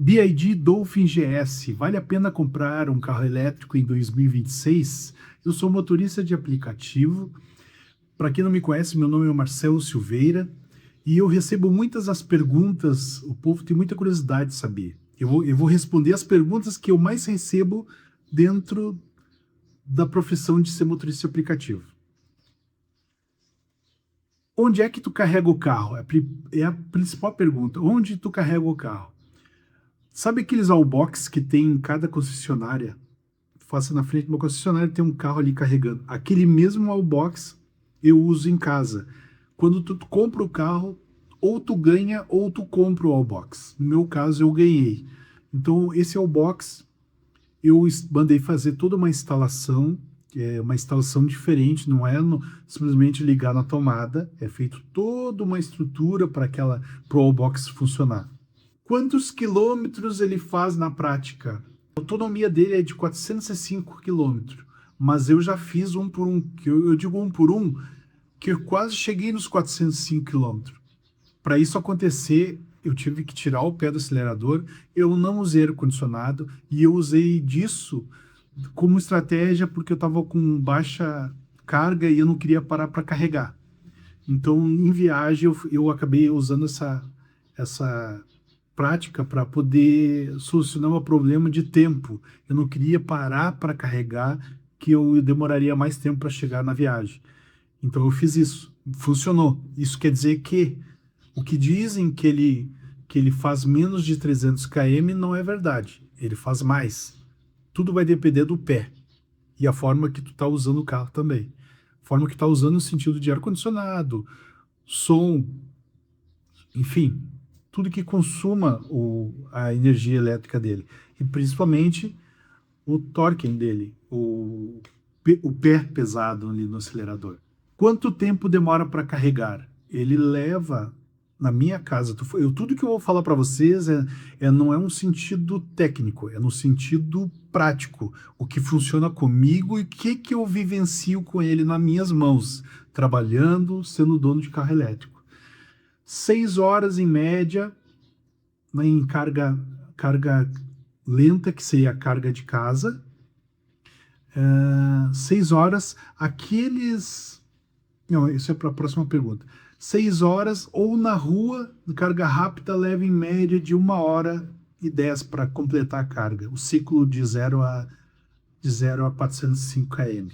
BYD Dolphin GS, vale a pena comprar um carro elétrico em 2026? Eu sou motorista de aplicativo. Para quem não me conhece, meu nome é Marcelo Silveira e eu recebo muitas as perguntas, o povo tem muita curiosidade de saber. Eu vou responder as perguntas que eu mais recebo dentro da profissão de ser motorista de aplicativo. Onde é que tu carrega o carro? É a principal pergunta. Onde tu carrega o carro? Sabe aqueles wallbox que tem em cada concessionária? Faça na frente de uma concessionária, tem um carro ali carregando. Aquele mesmo wallbox eu uso em casa. Quando tu compra o carro, ou tu ganha ou tu compra o wallbox. No meu caso, eu ganhei. Então, esse wallbox, eu mandei fazer toda uma instalação, uma instalação diferente, não é simplesmente ligar na tomada, é feito toda uma estrutura para o wallbox funcionar. Quantos quilômetros ele faz na prática? A autonomia dele é de 405 quilômetros, mas eu já fiz um por um, que eu digo um por um, que eu quase cheguei nos 405 quilômetros. Para isso acontecer, eu tive que tirar o pé do acelerador, eu não usei ar-condicionado e eu usei disso como estratégia porque eu estava com baixa carga e eu não queria parar para carregar. Então, em viagem, eu acabei usando essa prática para poder solucionar um problema de tempo. Eu não queria parar para carregar, que eu demoraria mais tempo para chegar na viagem. Então eu fiz isso. Funcionou. Isso quer dizer que o que dizem que ele faz menos de 300 km não é verdade. Ele faz mais. Tudo vai depender do pé e a forma que tu está usando o carro também. Forma que está usando no sentido de ar-condicionado, som, enfim, tudo que consuma a energia elétrica dele. E principalmente o torque dele, o pé pesado ali no acelerador. Quanto tempo demora para carregar? Ele leva, na minha casa, tudo que eu vou falar para vocês não é um sentido técnico, é no sentido prático. O que funciona comigo e o que eu vivencio com ele nas minhas mãos, trabalhando, sendo dono de carro elétrico. 6 horas em média, em carga lenta, que seria a carga de casa. 6 horas, aqueles... Não, isso é para a próxima pergunta. 6 horas ou na rua, carga rápida leva em média de 1h10 para completar a carga. O ciclo de 0 a 405 km.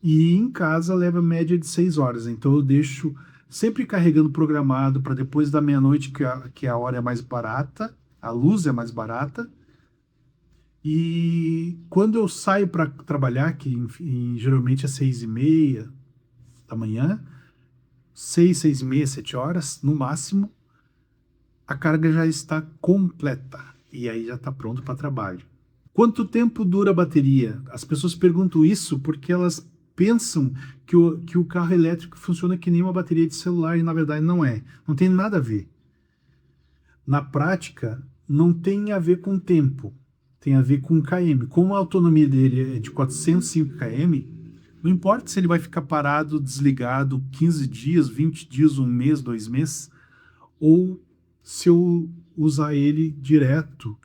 E em casa leva média de 6 horas. Então eu deixo sempre carregando programado para depois da meia-noite, que a hora é mais barata, a luz é mais barata. E quando eu saio para trabalhar, que enfim, geralmente é 6h30 da manhã, 6h30, 7 horas, no máximo, a carga já está completa. E aí já está pronto para trabalho. Quanto tempo dura a bateria? As pessoas perguntam isso porque elas pensam que o carro elétrico funciona que nem uma bateria de celular e na verdade não é. Não tem nada a ver. Na prática, não tem a ver com tempo. Tem a ver com km. Como a autonomia dele é de 405 km, não importa se ele vai ficar parado, desligado 15 dias, 20 dias, um mês, 2 meses, ou se eu usar ele direto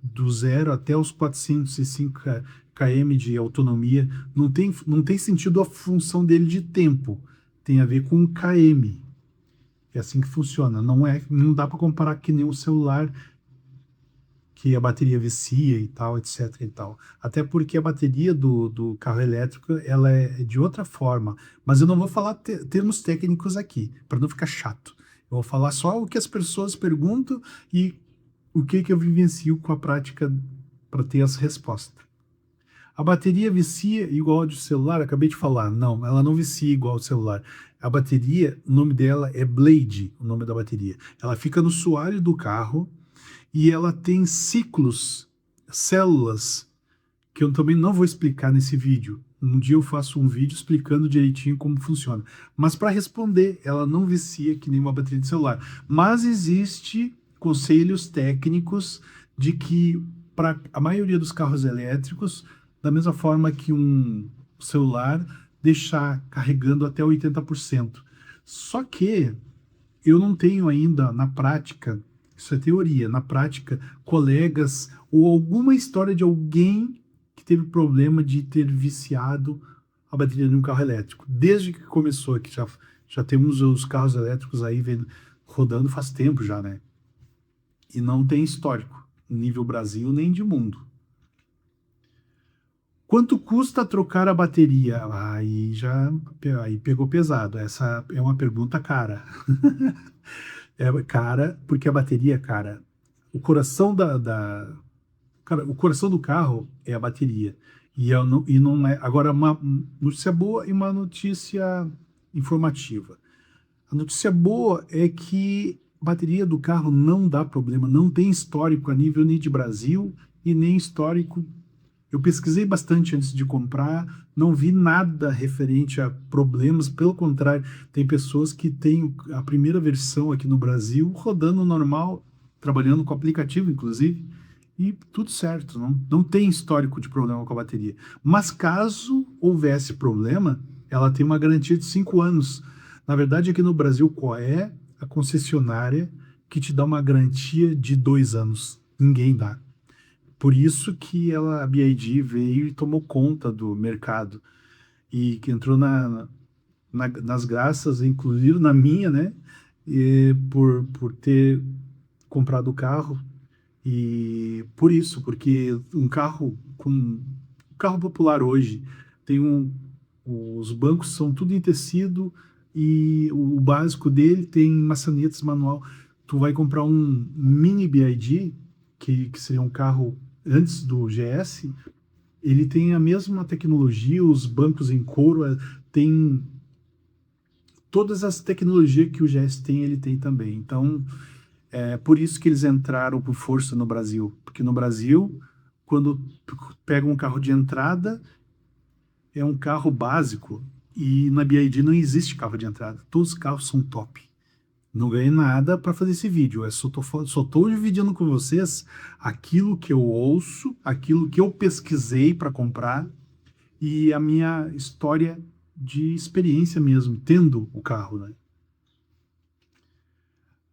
do 0 até os 405 km de autonomia, não tem sentido a função dele de tempo, tem a ver com km. É assim que funciona, não dá para comparar que nem um celular que a bateria vicia e tal, etc e tal. Até porque a bateria do carro elétrico, ela é de outra forma. Mas eu não vou falar termos técnicos aqui, para não ficar chato. Eu vou falar só o que as pessoas perguntam e o que eu vivencio com a prática para ter essa resposta. A bateria vicia igual a de celular? Acabei de falar. Não, ela não vicia igual ao celular. A bateria, o nome dela é Blade, o nome da bateria. Ela fica no soalho do carro e ela tem ciclos, células, que eu também não vou explicar nesse vídeo. Um dia eu faço um vídeo explicando direitinho como funciona. Mas para responder, ela não vicia que nem uma bateria de celular. Mas existe conselhos técnicos de que para a maioria dos carros elétricos, da mesma forma que um celular, deixar carregando até 80%. Só que eu não tenho ainda, na prática, Isso é teoria. Na prática, colegas ou alguma história de alguém que teve problema de ter viciado a bateria de um carro elétrico. Desde que começou, que já temos os carros elétricos aí rodando faz tempo já, né? E não tem histórico, nível Brasil nem de mundo. Quanto custa trocar a bateria? Aí pegou pesado. Essa é uma pergunta cara. É cara porque a bateria, cara, o coração cara, o coração do carro é a bateria. E não é. Agora, uma notícia boa e uma notícia informativa. A notícia boa é que a bateria do carro não dá problema, não tem histórico a nível nem de Brasil e nem histórico. Eu pesquisei bastante antes de comprar, não vi nada referente a problemas, pelo contrário, tem pessoas que têm a primeira versão aqui no Brasil rodando normal, trabalhando com aplicativo, inclusive, e tudo certo, não tem histórico de problema com a bateria. Mas caso houvesse problema, ela tem uma garantia de 5 anos. Na verdade, aqui no Brasil, qual é a concessionária que te dá uma garantia de 2 anos? Ninguém dá. Por isso que a BYD veio e tomou conta do mercado e que entrou nas graças, inclusive na minha, né? Por ter comprado o carro e por isso, porque um carro popular hoje tem os bancos são tudo em tecido e o básico dele tem maçanetas manual. Tu vai comprar um mini BYD, que seria um carro antes do GS, ele tem a mesma tecnologia, os bancos em couro, tem todas as tecnologias que o GS tem, ele tem também. Então, é por isso que eles entraram por força no Brasil. Porque no Brasil, quando pega um carro de entrada, é um carro básico, e na BYD não existe carro de entrada. Todos os carros são top. Não ganhei nada para fazer esse vídeo. Eu só tô dividindo com vocês aquilo que eu ouço, aquilo que eu pesquisei para comprar e a minha história de experiência mesmo, tendo o carro, né?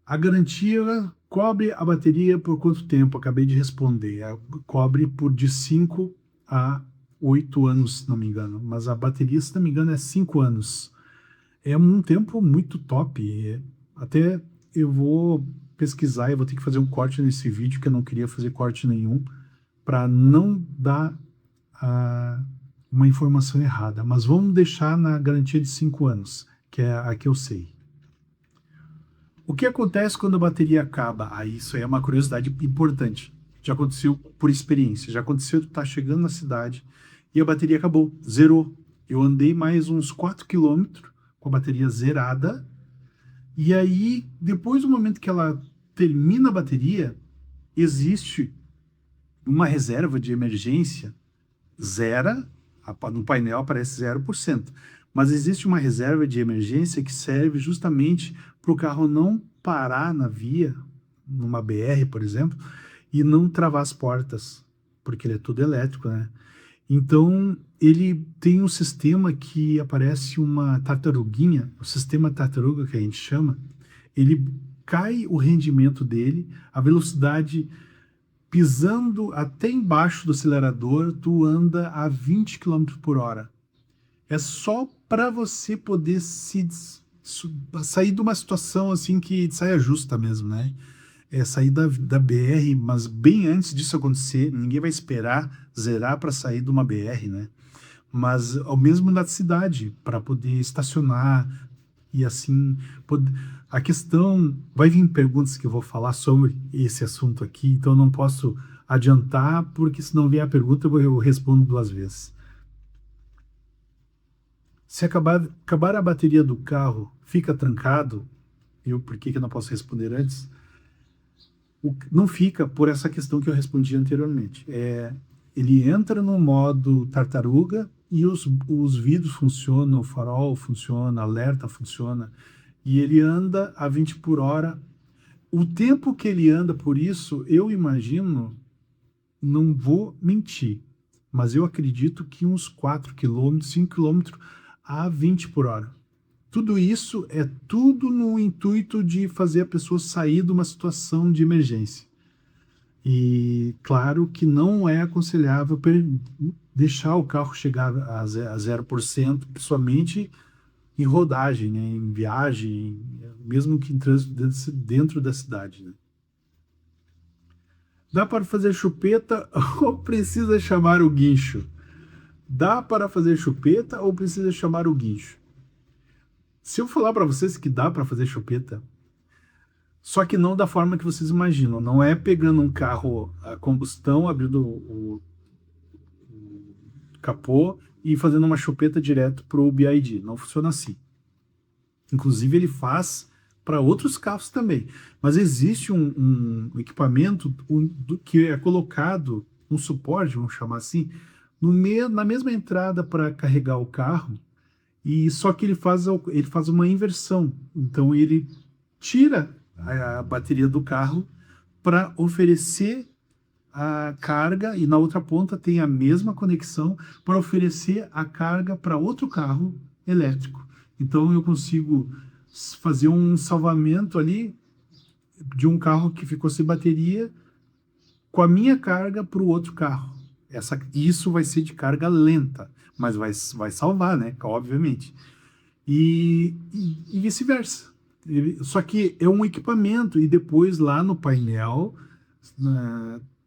A garantia cobre a bateria por quanto tempo? Acabei de responder. Cobre por de 5 a 8 anos, se não me engano. Mas a bateria, se não me engano, é 5 anos. É um tempo muito top. Até eu vou pesquisar, eu vou ter que fazer um corte nesse vídeo, que eu não queria fazer corte nenhum, para não dar uma informação errada. Mas vamos deixar na garantia de 5 anos, que é a que eu sei. O que acontece quando a bateria acaba? Isso aí é uma curiosidade importante. Já aconteceu por experiência. Já aconteceu, tu tá chegando na cidade e a bateria acabou, zerou. Eu andei mais uns 4 quilômetros com a bateria zerada. E aí, depois do momento que ela termina a bateria, existe uma reserva de emergência, no painel aparece 0%, mas existe uma reserva de emergência que serve justamente para o carro não parar na via, numa BR, por exemplo, e não travar as portas, porque ele é todo elétrico, né? Então, ele tem um sistema que aparece uma tartaruguinha, o sistema tartaruga que a gente chama, ele cai o rendimento dele, a velocidade pisando até embaixo do acelerador, tu anda a 20 km por hora. É só para você poder sair de uma situação assim que saia justa mesmo, né? É sair da BR, mas bem antes disso acontecer, ninguém vai esperar zerar para sair de uma BR, né? Mas ao mesmo na cidade, para poder estacionar e assim, a questão, vai vir perguntas que eu vou falar sobre esse assunto aqui, então eu não posso adiantar, porque se não vier a pergunta eu respondo 2 vezes. Se acabar a bateria do carro, fica trancado, por que eu não posso responder antes? Não fica por essa questão que eu respondi anteriormente. Ele entra no modo tartaruga e os vidros funcionam, o farol funciona, alerta funciona, e ele anda a 20 por hora. O tempo que ele anda por isso, eu imagino, não vou mentir, mas eu acredito que uns 4 km, 5 km a 20 por hora. Tudo isso é tudo no intuito de fazer a pessoa sair de uma situação de emergência. E claro que não é aconselhável deixar o carro chegar a 0%, principalmente em rodagem, né, em viagem, mesmo que em trânsito dentro da cidade, né? Dá para fazer chupeta ou precisa chamar o guincho? Dá para fazer chupeta ou precisa chamar o guincho? Se eu falar para vocês que dá para fazer chupeta, só que não da forma que vocês imaginam, não é pegando um carro a combustão, abrindo o capô e fazendo uma chupeta direto para o BID. Não funciona assim. Inclusive, ele faz para outros carros também. Mas existe um equipamento que é colocado, um suporte, vamos chamar assim, na mesma entrada para carregar o carro, e só que ele faz uma inversão. Então, ele tira a bateria do carro para oferecer a carga, e na outra ponta tem a mesma conexão para oferecer a carga para outro carro elétrico. Então eu consigo fazer um salvamento ali de um carro que ficou sem bateria com a minha carga para o outro carro. Isso vai ser de carga lenta, mas vai salvar, né? Obviamente. E vice-versa. Só que é um equipamento, e depois lá no painel,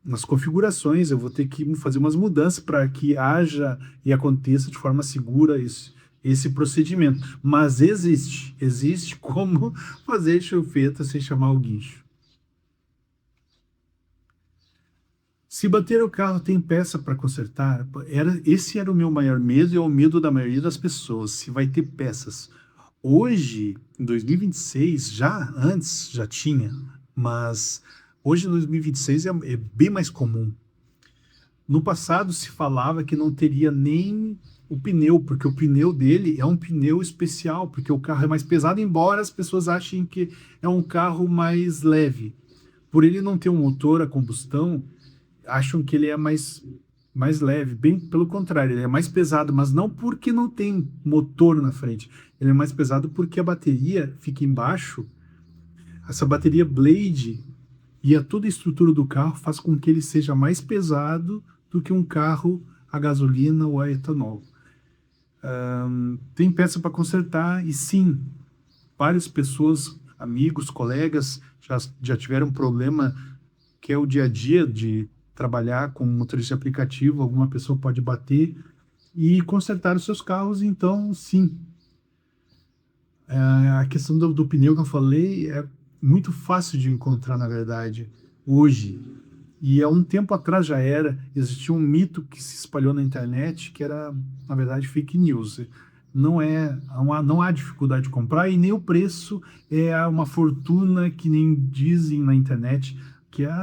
nas configurações, eu vou ter que fazer umas mudanças para que haja e aconteça de forma segura esse procedimento. Mas existe como fazer chupeta sem chamar o guincho. Se bater o carro, tem peça para consertar? Esse era o meu maior medo e é o medo da maioria das pessoas, se vai ter peças. Hoje, em 2026, antes já tinha, mas hoje, em 2026, é bem mais comum. No passado, se falava que não teria nem o pneu, porque o pneu dele é um pneu especial, porque o carro é mais pesado, embora as pessoas achem que é um carro mais leve. Por ele não ter um motor a combustão, acham que ele é mais leve. Bem pelo contrário, ele é mais pesado, mas não porque não tem motor na frente. Ele é mais pesado porque a bateria fica embaixo. Essa bateria Blade e toda a estrutura do carro faz com que ele seja mais pesado do que um carro a gasolina ou a etanol. Tem peça para consertar e sim, várias pessoas, amigos, colegas já tiveram problema que é o dia a dia de trabalhar com motorista de aplicativo. Alguma pessoa pode bater e consertar os seus carros, então sim. A questão do pneu que eu falei é muito fácil de encontrar, na verdade, hoje. E há um tempo atrás existia um mito que se espalhou na internet que era, na verdade, fake news. Não há dificuldade de comprar e nem o preço é uma fortuna que nem dizem na internet,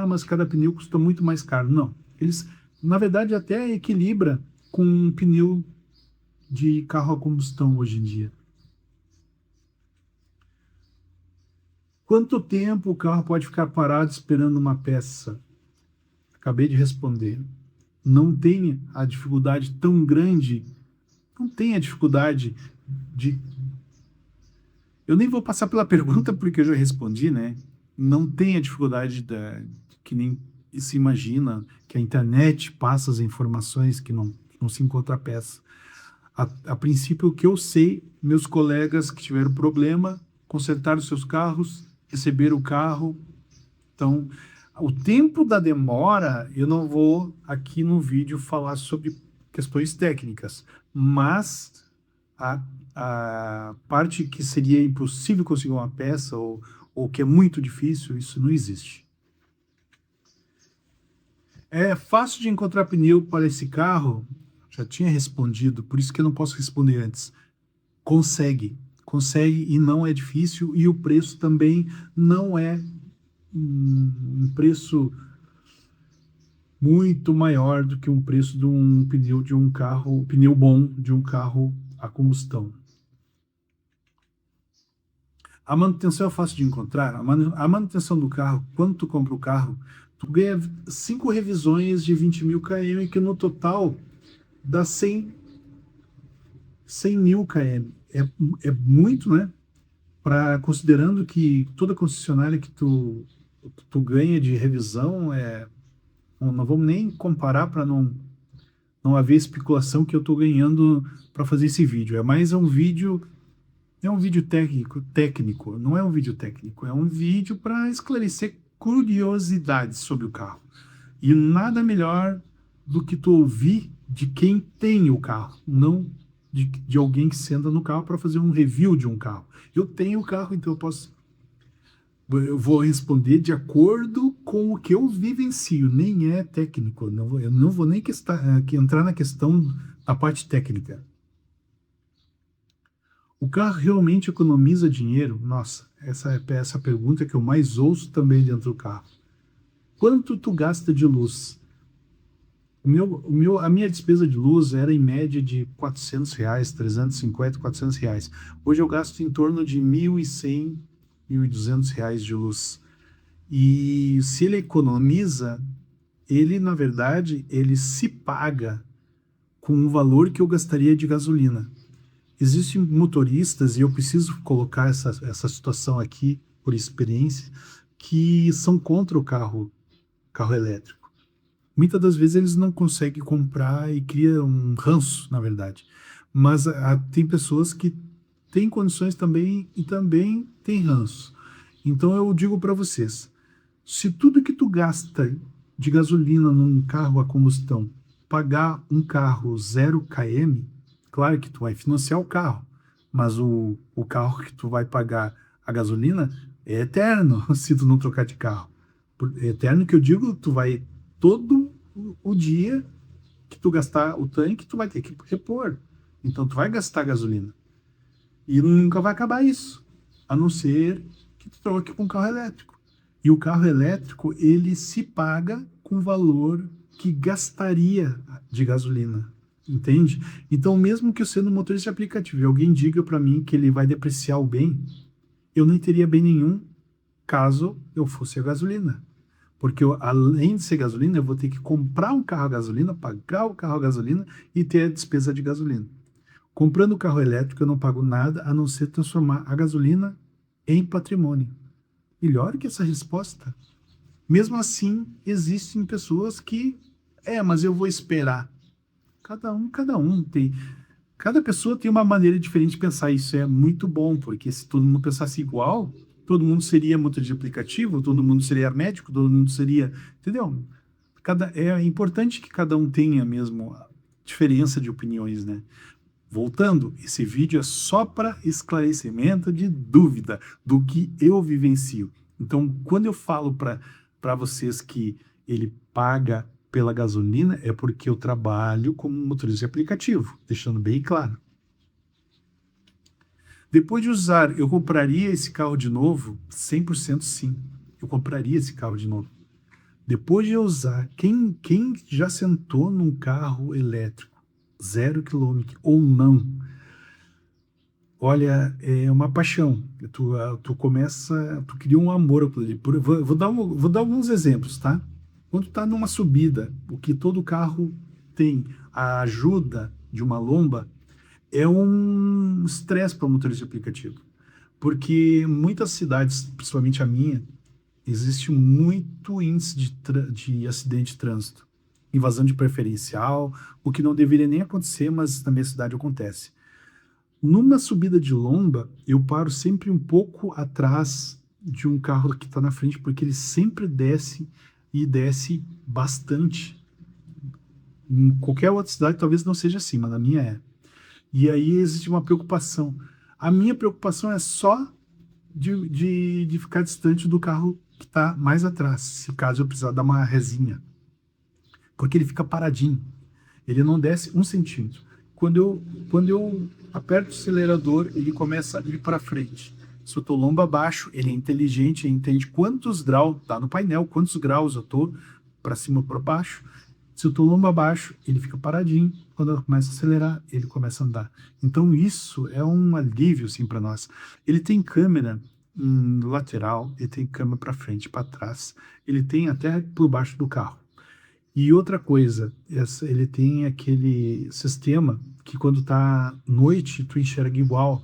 mas cada pneu custa muito mais caro. Não, eles, na verdade, até equilibra com um pneu de carro a combustão hoje em dia. Quanto tempo o carro pode ficar parado esperando uma peça? Acabei de responder. Não tem a dificuldade tão grande, não tem a dificuldade de... Eu nem vou passar pela pergunta porque eu já respondi, né? Não tem a dificuldade que nem se imagina, que a internet passa as informações que não se encontra a peça. A princípio, o que eu sei, meus colegas que tiveram problema, consertaram seus carros, receberam o carro. Então, o tempo da demora, eu não vou aqui no vídeo falar sobre questões técnicas, mas a parte que seria impossível conseguir uma peça ou que é muito difícil, isso não existe. É fácil de encontrar pneu para esse carro? Já tinha respondido, por isso que eu não posso responder antes. Consegue e não é difícil, e o preço também não é um preço muito maior do que um preço de um pneu de um carro, pneu bom de um carro a combustão. A manutenção é fácil de encontrar. A manutenção do carro, quando tu compra o carro, tu ganha 5 revisões de 20.000 km, que no total dá 100 mil km. é muito, né? Considerando que toda concessionária que tu ganha de revisão não vamos nem comparar para não haver especulação que eu estou ganhando para fazer esse vídeo. É um vídeo técnico, não é um vídeo técnico, é um vídeo para esclarecer curiosidades sobre o carro. E nada melhor do que tu ouvir de quem tem o carro, não de alguém que senta no carro para fazer um review de um carro. Eu tenho o carro, então eu vou responder de acordo com o que eu vivencio, nem é técnico. Eu não vou nem entrar na questão da parte técnica. O carro realmente economiza dinheiro? Nossa, essa é essa pergunta que eu mais ouço também dentro do carro. Quanto tu gasta de luz? A minha despesa de luz era em média de R$ 400, 350, R$ 400. Hoje eu gasto em torno de R$ 1.100, R$ 1.200 de luz. E se ele economiza, ele, na verdade, ele se paga com o valor que eu gastaria de gasolina. Existem motoristas, e eu preciso colocar essa situação aqui por experiência, que são contra o carro elétrico. Muitas das vezes eles não conseguem comprar e cria um ranço, na verdade. Mas tem pessoas que têm condições também e também têm ranço. Então eu digo para vocês, se tudo que tu gasta de gasolina num carro a combustão pagar um carro 0 km, claro que tu vai financiar o carro, mas o carro que tu vai pagar a gasolina é eterno se tu não trocar de carro. Eterno que eu digo, tu vai todo o dia que tu gastar o tanque, tu vai ter que repor. Então tu vai gastar gasolina. E nunca vai acabar isso, a não ser que tu troque com um carro elétrico. E o carro elétrico, ele se paga com o valor que gastaria de gasolina. Entende? Então, mesmo que eu sendo motorista de aplicativo e alguém diga para mim que ele vai depreciar o bem, eu não teria bem nenhum caso eu fosse a gasolina. Porque além de ser gasolina, eu vou ter que comprar um carro a gasolina, pagar o carro a gasolina e ter a despesa de gasolina. Comprando o carro elétrico, eu não pago nada a não ser transformar a gasolina em patrimônio. Melhor que essa resposta. Mesmo assim, existem pessoas que, mas eu vou esperar. Cada um tem. Cada pessoa tem uma maneira diferente de pensar. Isso é muito bom, porque se todo mundo pensasse igual, todo mundo seria motorista de aplicativo, todo mundo seria médico, todo mundo seria. Entendeu? É importante que cada um tenha mesmo a diferença de opiniões, né? Voltando, esse vídeo é só para esclarecimento de dúvida do que eu vivencio. Então, quando eu falo para vocês que ele paga pela gasolina, é porque eu trabalho como motorista de aplicativo, deixando bem claro. Depois de usar, eu compraria esse carro de novo? 100% sim. Eu compraria esse carro de novo. Depois de usar, quem já sentou num carro elétrico, 0 km ou não, olha, é uma paixão. Tu cria um amor por ele. Vou dar alguns exemplos, tá? Quando tu tá numa subida, o que todo carro tem, a ajuda de uma lomba, é um estresse para o motorista de aplicativo. Porque muitas cidades, principalmente a minha, existe muito índice de acidente de trânsito. Invasão de preferencial, o que não deveria nem acontecer, mas na minha cidade acontece. Numa subida de lomba, eu paro sempre um pouco atrás de um carro que está na frente, porque ele sempre desce e desce bastante. Em qualquer outra cidade talvez não seja assim, mas na minha é. E aí existe uma preocupação. A minha preocupação é só de ficar distante do carro que está mais atrás, se caso eu precisar dar uma resinha. Porque ele fica paradinho. Ele não desce 1 centímetro. Quando eu aperto o acelerador, ele começa a ir para frente. Se eu estou lomba abaixo, ele é inteligente, ele entende quantos graus, tá no painel, quantos graus eu estou, para cima ou para baixo. Se eu estou lomba abaixo, ele fica paradinho. Quando eu começo a acelerar, ele começa a andar. Então isso é um alívio assim, para nós. Ele tem câmera lateral, ele tem câmera para frente, para trás, ele tem até por baixo do carro. E outra coisa, ele tem aquele sistema que quando tá noite, tu enxerga igual.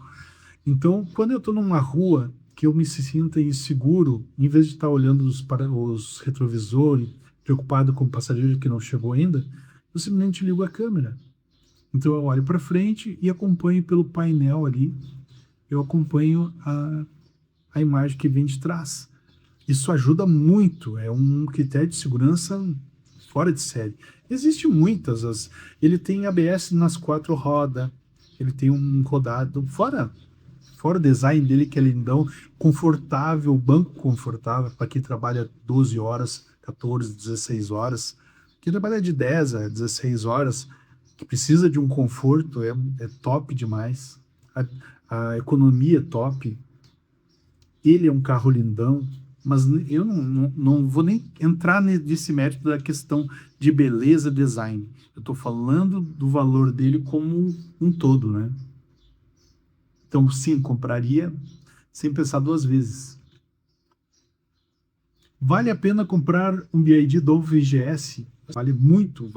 Então, quando eu tô numa rua que eu me sinta inseguro, em vez de estar olhando os retrovisores, preocupado com o passageiro que não chegou ainda, eu simplesmente ligo a câmera. Então eu olho para frente e acompanho pelo painel ali, eu acompanho a imagem que vem de trás. Isso ajuda muito, é um critério de segurança fora de série. Existem muitas, ele tem ABS nas 4 rodas, ele tem um rodado, fora o design dele que é lindão, confortável, banco confortável para quem trabalha 12 horas, 14, 16 horas, quem trabalha de 10 a 16 horas, que precisa de um conforto, é top demais, a economia é top, ele é um carro lindão, mas eu não vou nem entrar nesse mérito da questão de beleza, design. Eu estou falando do valor dele como um todo, né? Então, sim, compraria sem pensar 2 vezes. Vale a pena comprar um BYD Dolphin VGS? Vale muito,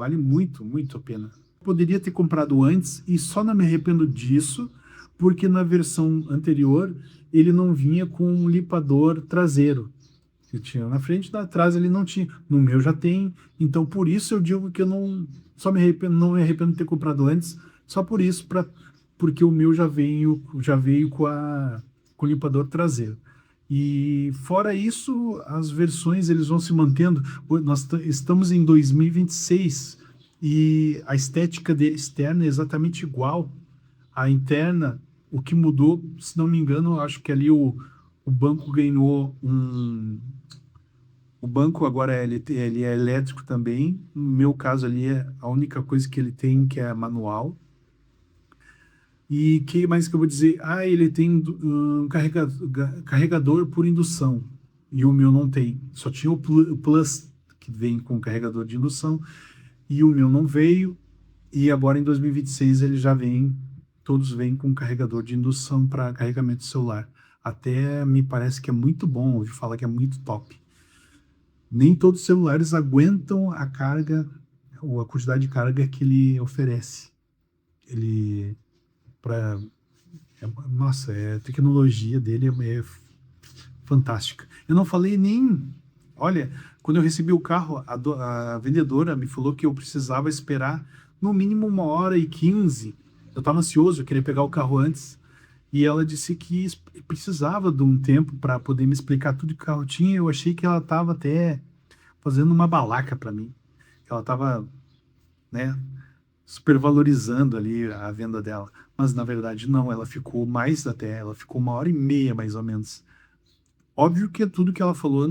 muito a pena. Poderia ter comprado antes e só não me arrependo disso, porque na versão anterior ele não vinha com um limpador traseiro. Eu tinha na frente e atrás ele não tinha. No meu já tem. Então por isso eu digo que eu não me arrependo de ter comprado antes, só por isso, porque o meu já veio com o limpador traseiro. E fora isso, as versões eles vão se mantendo. Nós estamos em 2026 e a estética externa é exatamente igual à interna. O que mudou, se não me engano, eu acho que ali o banco ganhou um. O banco agora ele é elétrico também. No meu caso ali, a única coisa que ele tem que é manual. E que mais que eu vou dizer? Ah, ele tem um carregador por indução. E o meu não tem. Só tinha o Plus, que vem com carregador de indução. E o meu não veio. E agora em 2026 ele já vem. Todos vêm com carregador de indução para carregamento celular. Até me parece que é muito bom. Ouvi falar que é muito top. Nem todos os celulares aguentam a carga ou a quantidade de carga que ele oferece. Ele para nossa, a tecnologia dele é fantástica. Eu não falei nem. Olha, quando eu recebi o carro, a vendedora me falou que eu precisava esperar no mínimo 1h15. Eu estava ansioso, eu queria pegar o carro antes. E ela disse que precisava de um tempo para poder me explicar tudo que o carro tinha. Eu achei que ela estava até fazendo uma balaca para mim. Ela estava, né, supervalorizando ali a venda dela. Mas na verdade não, ela ficou mais até, ela ficou 1h30 mais ou menos. Óbvio que tudo que ela falou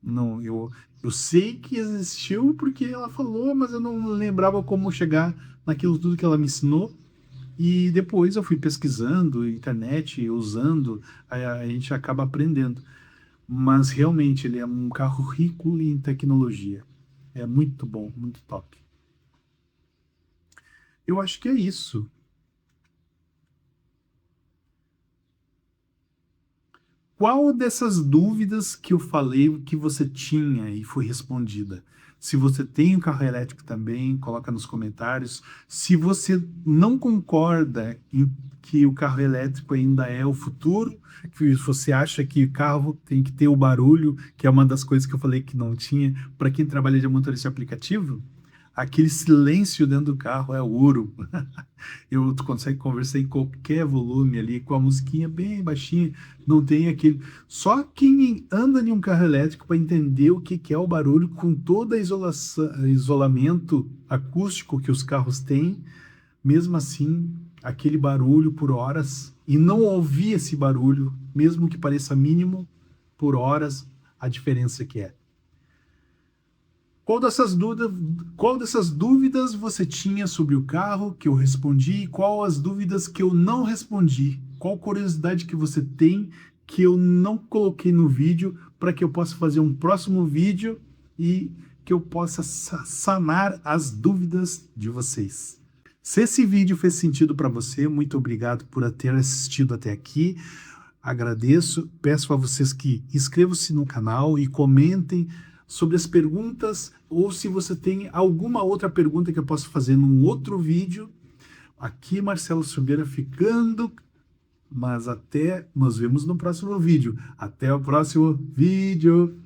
não, eu sei que existiu porque ela falou, mas eu não lembrava como chegar naquilo tudo que ela me ensinou. E depois eu fui pesquisando, internet, usando, a gente acaba aprendendo. Mas realmente ele é um carro rico em tecnologia. É muito bom, muito top. Eu acho que é isso. Qual dessas dúvidas que eu falei que você tinha e foi respondida? Se você tem um carro elétrico também, coloca nos comentários. Se você não concorda em que o carro elétrico ainda é o futuro, que você acha que o carro tem que ter o barulho, que é uma das coisas que eu falei que não tinha, para quem trabalha de motorista aplicativo, aquele silêncio dentro do carro é ouro. Tu consegue conversar em qualquer volume ali, com a musiquinha bem baixinha, não tem aquele. Só quem anda em um carro elétrico para entender o que é o barulho, com todo isolamento acústico que os carros têm, mesmo assim, aquele barulho por horas, e não ouvir esse barulho, mesmo que pareça mínimo, por horas, a diferença que é. Qual dessas dúvidas você tinha sobre o carro que eu respondi? E qual as dúvidas que eu não respondi? Qual curiosidade que você tem que eu não coloquei no vídeo para que eu possa fazer um próximo vídeo e que eu possa sanar as dúvidas de vocês? Se esse vídeo fez sentido para você, muito obrigado por ter assistido até aqui. Agradeço. Peço a vocês que inscrevam-se no canal e comentem sobre as perguntas, ou se você tem alguma outra pergunta que eu possa fazer num outro vídeo. Aqui, Marcelo Silveira ficando, mas até nos vemos no próximo vídeo. Até o próximo vídeo.